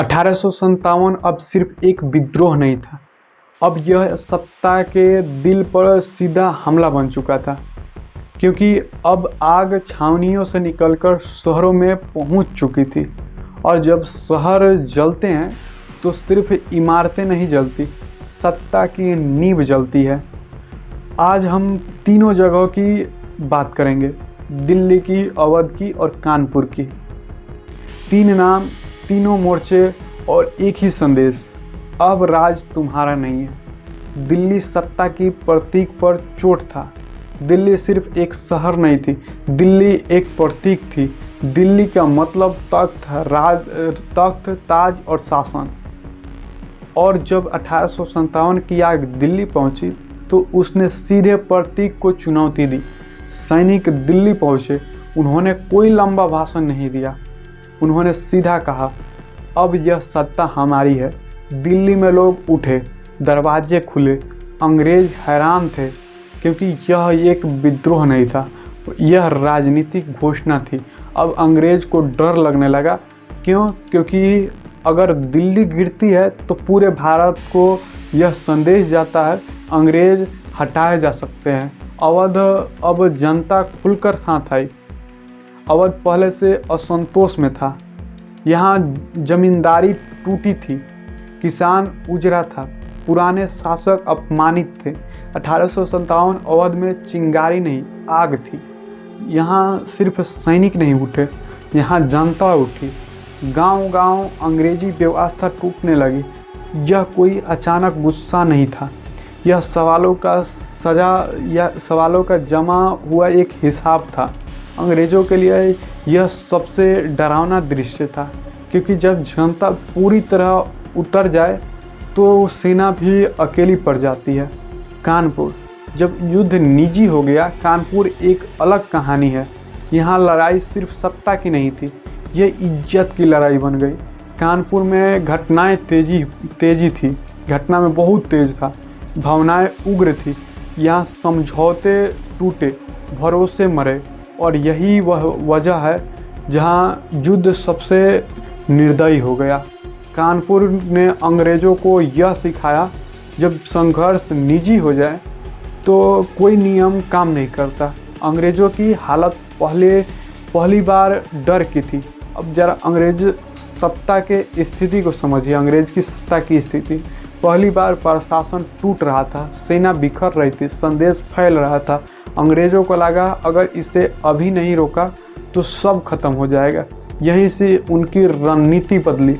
1857 अब सिर्फ एक विद्रोह नहीं था, अब यह सत्ता के दिल पर सीधा हमला बन चुका था, क्योंकि अब आग छावनियों से निकलकर शहरों में पहुंच चुकी थी। और जब शहर जलते हैं तो सिर्फ इमारतें नहीं जलती, सत्ता की नींव जलती है। आज हम तीनों जगहों की बात करेंगे, दिल्ली की, अवध की और कानपुर की। तीन नाम, तीनों मोर्चे और एक ही संदेश, अब राज तुम्हारा नहीं है। दिल्ली सत्ता की प्रतीक पर चोट था। दिल्ली सिर्फ एक शहर नहीं थी, दिल्ली एक प्रतीक थी। दिल्ली का मतलब तख्त, तख्त, ताज और शासन। और जब 1857 की आग दिल्ली पहुंची तो उसने सीधे प्रतीक को चुनौती दी। सैनिक दिल्ली पहुंचे, उन्होंने कोई लंबा भाषण नहीं दिया, उन्होंने सीधा कहा, अब यह सत्ता हमारी है। दिल्ली में लोग उठे, दरवाजे खुले। अंग्रेज हैरान थे, क्योंकि यह एक विद्रोह नहीं था, यह राजनीतिक घोषणा थी। अब अंग्रेज को डर लगने लगा। क्यों? क्योंकि अगर दिल्ली गिरती है तो पूरे भारत को यह संदेश जाता है, अंग्रेज हटाए जा सकते हैं। अवध, अब जनता खुलकर साथ आई। अवध पहले से असंतोष में था। यहाँ जमींदारी टूटी थी, किसान उजरा था, पुराने शासक अपमानित थे। 1857 अवध में चिंगारी नहीं, आग थी। यहाँ सिर्फ सैनिक नहीं उठे, यहाँ जनता उठी। गांव-गांव अंग्रेजी व्यवस्था टूटने लगी। यह कोई अचानक गुस्सा नहीं था, यह सवालों का जमा हुआ एक हिसाब था। अंग्रेज़ों के लिए यह सबसे डरावना दृश्य था, क्योंकि जब जनता पूरी तरह उतर जाए तो सेना भी अकेली पड़ जाती है। कानपुर, जब युद्ध निजी हो गया, कानपुर एक अलग कहानी है। यहाँ लड़ाई सिर्फ सत्ता की नहीं थी, ये इज्जत की लड़ाई बन गई। कानपुर में घटनाएं तेजी थी, घटना में बहुत तेज था, भावनाएं उग्र थी। यहाँ समझौते टूटे, भरोसे मरे, और यही वह वजह है जहाँ युद्ध सबसे निर्दयी हो गया। कानपुर ने अंग्रेज़ों को यह सिखाया, जब संघर्ष निजी हो जाए तो कोई नियम काम नहीं करता। अंग्रेज़ों की हालत पहली बार डर की थी। अब जरा अंग्रेज सत्ता के स्थिति को समझिए, अंग्रेज की सत्ता की स्थिति। पहली बार प्रशासन टूट रहा था, सेना बिखर रही थी, संदेश फैल रहा था। अंग्रेज़ों को लगा अगर इसे अभी नहीं रोका तो सब खत्म हो जाएगा। यहीं से उनकी रणनीति बदली।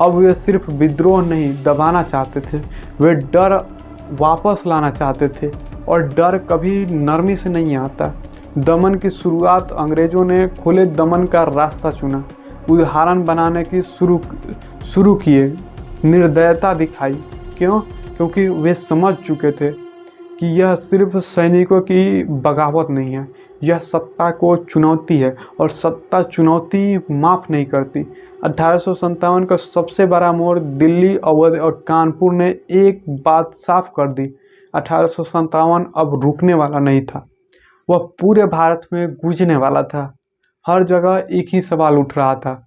अब वे सिर्फ विद्रोह नहीं दबाना चाहते थे, वे डर वापस लाना चाहते थे। और डर कभी नरमी से नहीं आता। दमन की शुरुआत अंग्रेज़ों ने खुले दमन का रास्ता चुना, उदाहरण बनाने की शुरू किए, निर्दयता दिखाई। क्यों? क्योंकि वे समझ चुके थे कि यह सिर्फ सैनिकों की बगावत नहीं है, यह सत्ता को चुनौती है, और सत्ता चुनौती माफ़ नहीं करती। 1857 का सबसे बड़ा मोड़ दिल्ली, अवध और कानपुर ने एक बात साफ कर दी, 1857 अब रुकने वाला नहीं था, वह पूरे भारत में गूंजने वाला था। हर जगह एक ही सवाल उठ रहा था,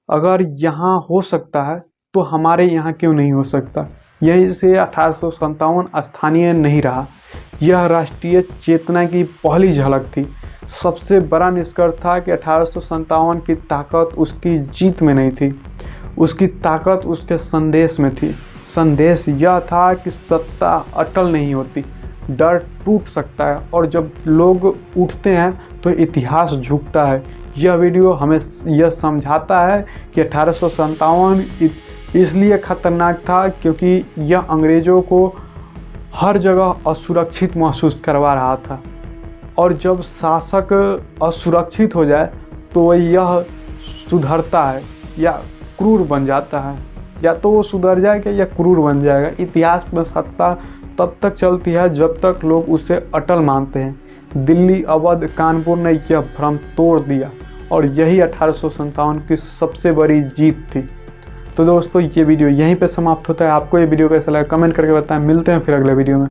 अगर यहाँ हो सकता है तो हमारे यहाँ क्यों नहीं हो सकता। यहीं से 1857 स्थानीय नहीं रहा, यह राष्ट्रीय चेतना की पहली झलक थी। सबसे बड़ा निष्कर्ष था कि 1857 की ताकत उसकी जीत में नहीं थी, उसकी ताकत उसके संदेश में थी। संदेश यह था कि सत्ता अटल नहीं होती, डर टूट सकता है, और जब लोग उठते हैं तो इतिहास झुकता है। यह वीडियो हमें यह समझाता है कि 1857 इसलिए खतरनाक था क्योंकि यह अंग्रेज़ों को हर जगह असुरक्षित महसूस करवा रहा था। और जब शासक असुरक्षित हो जाए तो वह यह सुधरता है या क्रूर बन जाता है, या तो वो सुधर जाएगा या क्रूर बन जाएगा। इतिहास में सत्ता तब तक चलती है जब तक लोग उसे अटल मानते हैं। दिल्ली, अवध, कानपुर ने यह भ्रम तोड़ दिया, और यही 1857 की सबसे बड़ी जीत थी। तो दोस्तों, ये वीडियो यहीं पे समाप्त होता है। आपको ये वीडियो कैसा लगा कमेंट करके बताएं। मिलते हैं फिर अगले वीडियो में।